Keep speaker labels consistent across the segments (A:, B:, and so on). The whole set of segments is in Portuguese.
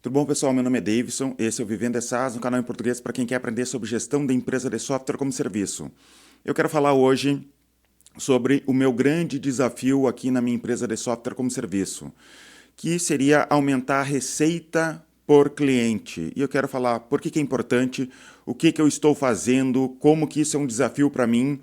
A: Tudo bom, pessoal? Meu nome é Davidson, esse é o Vivendo SaaS, um canal em português para quem quer aprender sobre gestão de empresa de software como serviço. Eu quero falar hoje sobre o meu grande desafio aqui na minha empresa de software como serviço, que seria aumentar a receita por cliente. E eu quero falar por que é importante, o que eu estou fazendo, como que isso é um desafio para mim.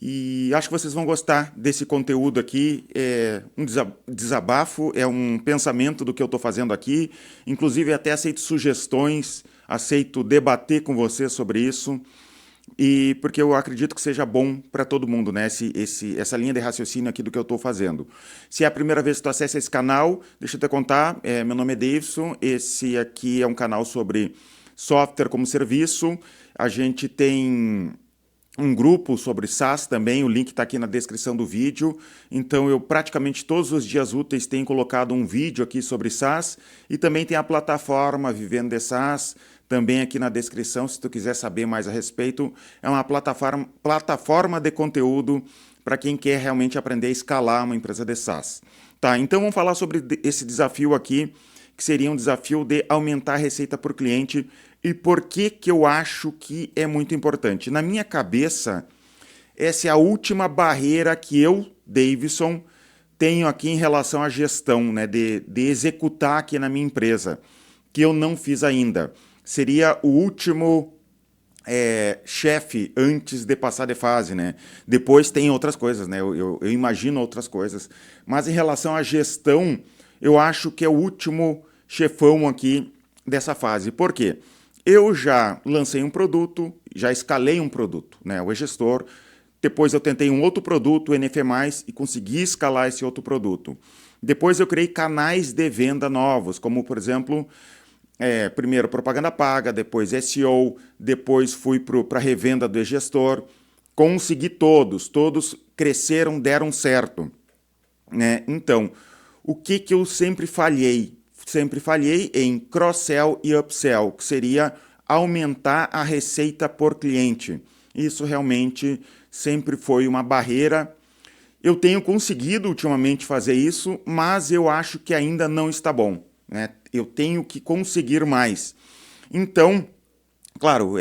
A: E acho que vocês vão gostar desse conteúdo aqui. É um desabafo, é um pensamento do que eu estou fazendo aqui. Inclusive, até aceito sugestões, aceito debater com vocês sobre isso. E porque eu acredito que seja bom para todo mundo, né? Essa linha de raciocínio aqui do que eu estou fazendo. Se é a primeira vez que tu acessa esse canal, deixa eu te contar. Meu nome é Davidson. Esse aqui é um canal sobre software como serviço. A gente tem um grupo sobre SaaS também, o link está aqui na descrição do vídeo. Então eu praticamente todos os dias úteis tenho colocado um vídeo aqui sobre SaaS e também tem a plataforma Vivendo de SaaS, também aqui na descrição, se tu quiser saber mais a respeito. É uma plataforma de conteúdo para quem quer realmente aprender a escalar uma empresa de SaaS. Tá, então vamos falar sobre esse desafio aqui, que seria um desafio de aumentar a receita por cliente. E por que eu acho que é muito importante? Na minha cabeça, essa é a última barreira que eu, Davidson, tenho aqui em relação à gestão, né, de executar aqui na minha empresa, que eu não fiz ainda. Seria o último chefe antes de passar de fase, né? Depois tem outras coisas, né? Eu imagino outras coisas. Mas em relação à gestão, eu acho que é o último chefão aqui dessa fase. Por quê? Eu já lancei um produto, já escalei um produto, né? O e-gestor. Depois eu tentei um outro produto, o NF+, e consegui escalar esse outro produto. Depois eu criei canais de venda novos, como, por exemplo, primeiro propaganda paga, depois SEO, depois fui para a revenda do e-gestor. Consegui todos cresceram, deram certo, né? Então, o que eu sempre falhei? Sempre falhei em cross-sell e upsell, que seria aumentar a receita por cliente. Isso realmente sempre foi uma barreira. Eu tenho conseguido ultimamente fazer isso, mas eu acho que ainda não está bom, né? Eu tenho que conseguir mais. Então, claro,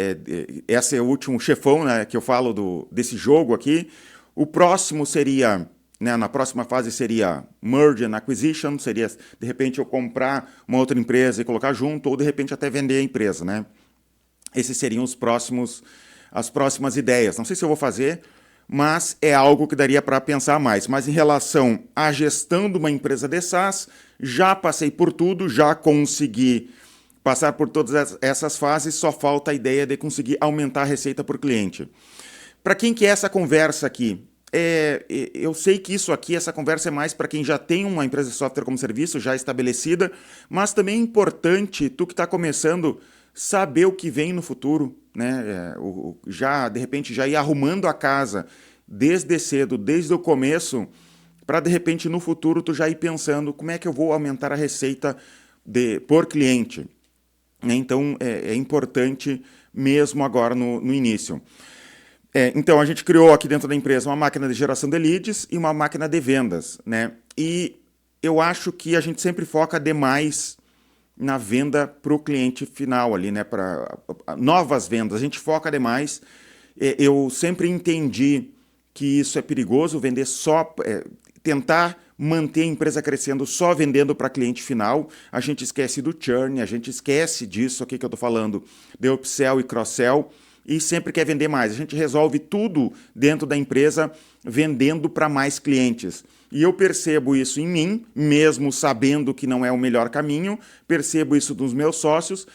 A: esse é o último chefão, né, que eu falo desse jogo aqui. O próximo seria, né, na próxima fase seria merge and acquisition, seria de repente eu comprar uma outra empresa e colocar junto, ou de repente até vender a empresa, né? Esses seriam as próximas ideias. Não sei se eu vou fazer, mas é algo que daria para pensar mais. Mas em relação à gestão de uma empresa de SaaS, já passei por tudo, já consegui passar por todas essas fases, só falta a ideia de conseguir aumentar a receita por cliente. Para quem quer essa conversa aqui? Eu sei que isso aqui, essa conversa é mais para quem já tem uma empresa de software como serviço já estabelecida, mas também é importante, tu que está começando, saber o que vem no futuro, né? Já, de repente, já ir arrumando a casa desde cedo, desde o começo, para de repente no futuro tu já ir pensando como é que eu vou aumentar a receita por cliente. Então é importante mesmo agora no início. Então, a gente criou aqui dentro da empresa uma máquina de geração de leads e uma máquina de vendas, né? E eu acho que a gente sempre foca demais na venda para o cliente final ali, né? Para novas vendas, a gente foca demais. Eu sempre entendi que isso é perigoso, vender só, tentar manter a empresa crescendo só vendendo para cliente final. A gente esquece do churn, a gente esquece disso aqui que eu estou falando, de upsell e cross-sell, e sempre quer vender mais. A gente resolve tudo dentro da empresa vendendo para mais clientes. E eu percebo isso em mim, mesmo sabendo que não é o melhor caminho, percebo isso dos meus sócios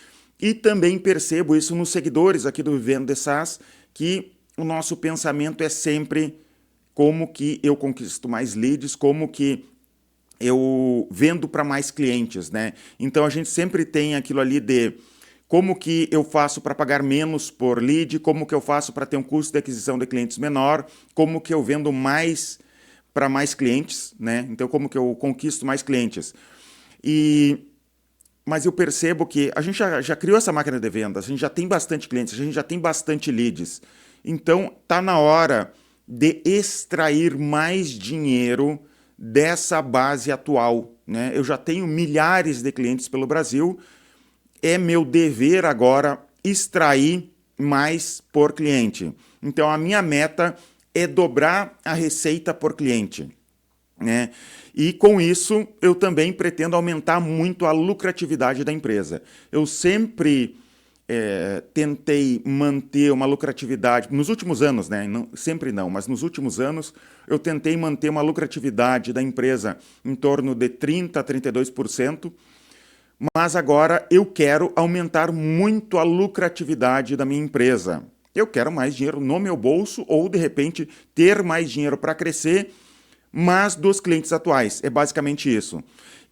A: e também percebo isso nos seguidores aqui do Vivendo de SaaS, que o nosso pensamento é sempre como que eu conquisto mais leads, como que eu vendo para mais clientes, né? Então a gente sempre tem aquilo ali de como que eu faço para pagar menos por lead, como que eu faço para ter um custo de aquisição de clientes menor, como que eu vendo mais para mais clientes, né? Então, como que eu conquisto mais clientes. Mas eu percebo que a gente já criou essa máquina de vendas, a gente já tem bastante clientes, a gente já tem bastante leads. Então, está na hora de extrair mais dinheiro dessa base atual, né? Eu já tenho milhares de clientes pelo Brasil, é meu dever agora extrair mais por cliente. Então a minha meta é dobrar a receita por cliente, né? E com isso eu também pretendo aumentar muito a lucratividade da empresa. Eu sempre tentei manter uma lucratividade, nos últimos anos, né? Não, sempre não, mas nos últimos anos eu tentei manter uma lucratividade da empresa em torno de 30% a 32%, mas agora eu quero aumentar muito a lucratividade da minha empresa. Eu quero mais dinheiro no meu bolso ou, de repente, ter mais dinheiro para crescer, mas dos clientes atuais. É basicamente isso.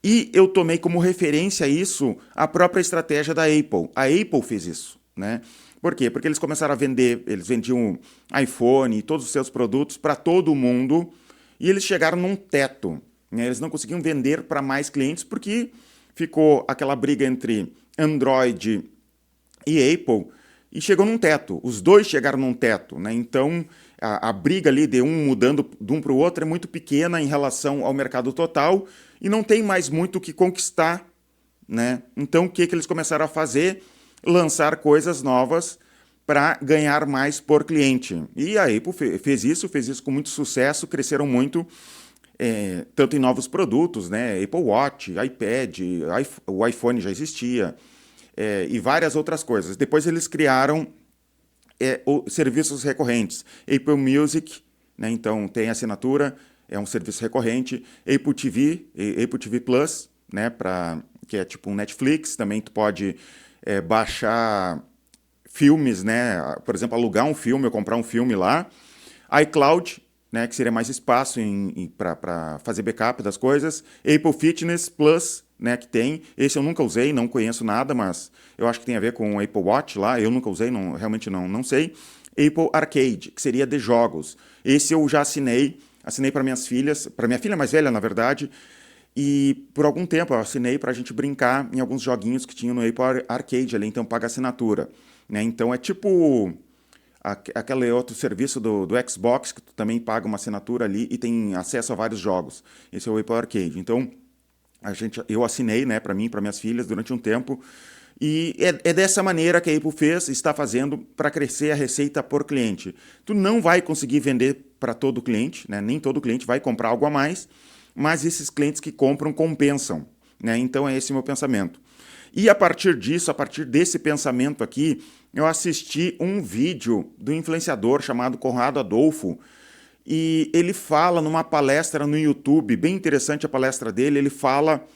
A: E eu tomei como referência isso a própria estratégia da Apple. A Apple fez isso, né? Por quê? Porque eles começaram a vender, eles vendiam iPhone e todos os seus produtos para todo mundo e eles chegaram num teto, né? Eles não conseguiam vender para mais clientes porque ficou aquela briga entre Android e Apple e chegou num teto. Os dois chegaram num teto, né? Então a briga ali de um mudando de um para o outro é muito pequena em relação ao mercado total e não tem mais muito o que conquistar, né? Então o que eles começaram a fazer? Lançar coisas novas para ganhar mais por cliente. E a Apple fez isso com muito sucesso, cresceram muito, tanto em novos produtos, né? Apple Watch, iPad, o iPhone já existia, e várias outras coisas. Depois eles criaram serviços recorrentes. Apple Music, né? Então tem assinatura, é um serviço recorrente. Apple TV, Apple TV Plus, né? Que é tipo um Netflix. Também tu pode baixar filmes, né? Por exemplo, alugar um filme ou comprar um filme lá. iCloud, né? Que seria mais espaço para fazer backup das coisas. Apple Fitness Plus, né, que tem. Esse eu nunca usei, não conheço nada, mas eu acho que tem a ver com o Apple Watch lá. Eu nunca usei, não, realmente não sei. Apple Arcade, que seria de jogos. Esse eu já assinei para minhas filhas, para minha filha mais velha, na verdade, e por algum tempo eu assinei para a gente brincar em alguns joguinhos que tinham no Apple Arcade ali, então paga assinatura, né? Então é tipo aquele outro serviço do Xbox, que tu também paga uma assinatura ali e tem acesso a vários jogos. Esse é o Apple Arcade. Então eu assinei, né, para mim, para minhas filhas durante um tempo, e é dessa maneira que a Apple está fazendo para crescer a receita por cliente. Tu não vai conseguir vender para todo cliente, né? Nem todo cliente vai comprar algo a mais, mas esses clientes que compram compensam, né? Então é esse o meu pensamento. E a partir disso, a partir desse pensamento aqui, eu assisti um vídeo do influenciador chamado Conrado Adolfo, e ele fala numa palestra no YouTube, bem interessante a palestra dele, ele fala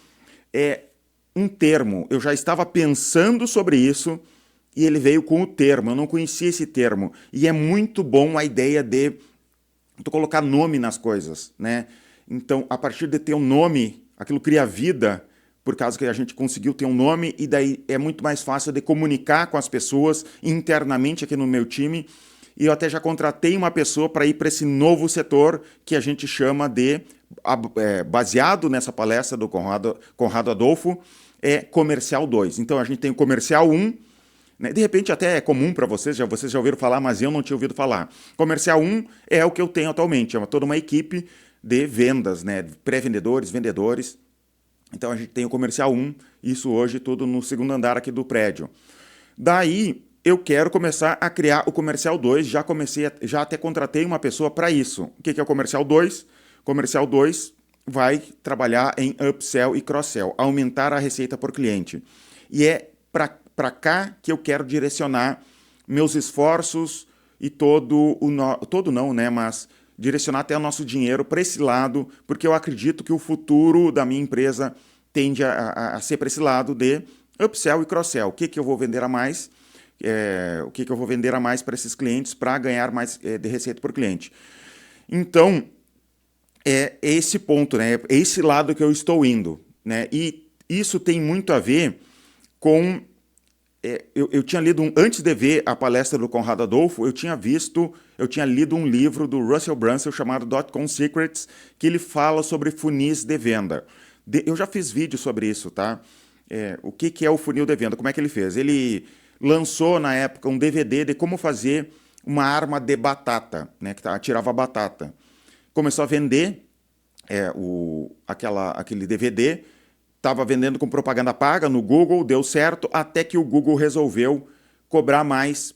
A: um termo. Eu já estava pensando sobre isso e ele veio com o termo, eu não conhecia esse termo. E é muito bom a ideia de tu colocar nome nas coisas, né? Então, a partir de ter um nome, aquilo cria vida, por causa que a gente conseguiu ter um nome, e daí é muito mais fácil de comunicar com as pessoas internamente aqui no meu time. E eu até já contratei uma pessoa para ir para esse novo setor que a gente chama de, baseado nessa palestra do Conrado Adolfo, Comercial 2. Então a gente tem o Comercial 1, né? De repente até é comum para vocês já ouviram falar, mas eu não tinha ouvido falar. Comercial 1 é o que eu tenho atualmente, é toda uma equipe de vendas, né? Pré-vendedores, vendedores. Então a gente tem o Comercial 1, isso hoje tudo no segundo andar aqui do prédio. Daí eu quero começar a criar o Comercial 2, já até contratei uma pessoa para isso. O que é o Comercial 2? Comercial 2 vai trabalhar em upsell e cross-sell, aumentar a receita por cliente. E é para cá que eu quero direcionar meus esforços e todo não, né, mas direcionar até o nosso dinheiro para esse lado, porque eu acredito que o futuro da minha empresa tende a ser para esse lado de upsell e cross-sell. O que eu vou vender a mais? O que eu vou vender a mais para esses clientes para ganhar mais de receita por cliente. Então, é esse ponto, né? É esse lado que eu estou indo, né? E isso tem muito a ver com... eu tinha lido, antes de ver a palestra do Conrado Adolfo, eu tinha lido um livro do Russell Brunson chamado .com Secrets, que ele fala sobre funis de venda. Eu já fiz vídeo sobre isso, tá? O que é o funil de venda? Como é que ele fez? Ele lançou na época um DVD de como fazer uma arma de batata, né, que atirava batata. Começou a vender aquele DVD, estava vendendo com propaganda paga no Google, deu certo, até que o Google resolveu cobrar mais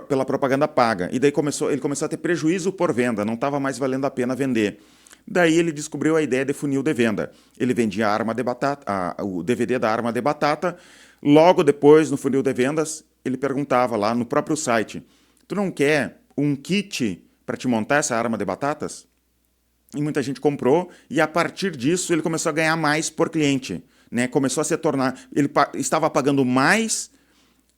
A: pela propaganda paga. E daí ele começou a ter prejuízo por venda, não estava mais valendo a pena vender. Daí ele descobriu a ideia de funil de venda. Ele vendia a arma de batata, o DVD da arma de batata. Logo depois, no funil de vendas, ele perguntava lá no próprio site: tu não quer um kit para te montar essa arma de batatas? E muita gente comprou, e a partir disso ele começou a ganhar mais por cliente. Né? Começou a se tornar. Ele estava pagando mais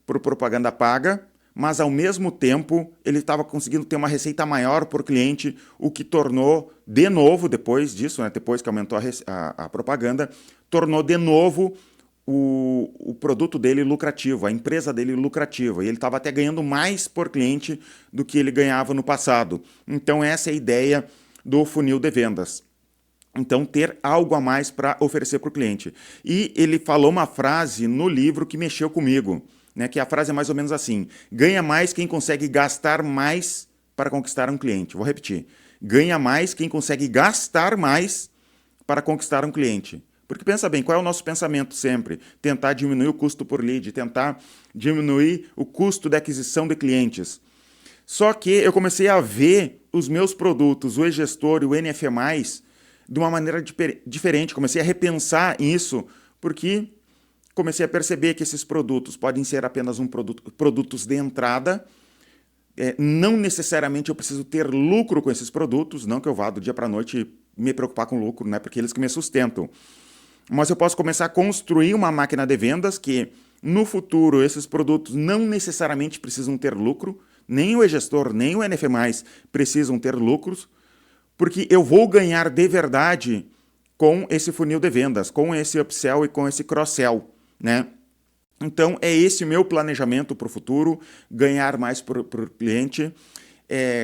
A: por propaganda paga, mas ao mesmo tempo ele estava conseguindo ter uma receita maior por cliente, o que tornou de novo, depois disso, né, depois que aumentou a propaganda, tornou de novo o produto dele lucrativo, a empresa dele lucrativa. E ele estava até ganhando mais por cliente do que ele ganhava no passado. Então essa é a ideia do funil de vendas. Então, ter algo a mais para oferecer para o cliente. E ele falou uma frase no livro que mexeu comigo, né, que a frase é mais ou menos assim: ganha mais quem consegue gastar mais para conquistar um cliente. Vou repetir: ganha mais quem consegue gastar mais para conquistar um cliente. Porque pensa bem, qual é o nosso pensamento sempre? Tentar diminuir o custo por lead, tentar diminuir o custo de aquisição de clientes. Só que eu comecei a ver os meus produtos, o e-gestor e o NF+, de uma maneira diferente. Comecei a repensar isso, porque comecei a perceber que esses produtos podem ser apenas produtos de entrada. Não necessariamente eu preciso ter lucro com esses produtos, não que eu vá do dia para a noite me preocupar com lucro, né, porque eles que me sustentam. Mas eu posso começar a construir uma máquina de vendas que, no futuro, esses produtos não necessariamente precisam ter lucro, nem o e-gestor, nem o NF+, precisam ter lucros, porque eu vou ganhar de verdade com esse funil de vendas, com esse upsell e com esse cross-sell, né? Então, é esse o meu planejamento para o futuro, ganhar mais por cliente.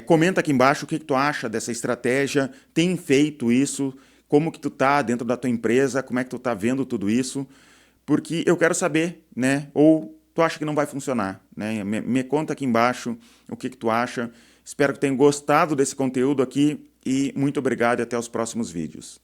A: Comenta aqui embaixo o que tu acha dessa estratégia, tem feito isso, como que tu tá dentro da tua empresa, como é que tu tá vendo tudo isso, porque eu quero saber, né? Ou tu acha que não vai funcionar, né? Me conta aqui embaixo o que tu acha. Espero que tenham gostado desse conteúdo aqui e muito obrigado e até os próximos vídeos.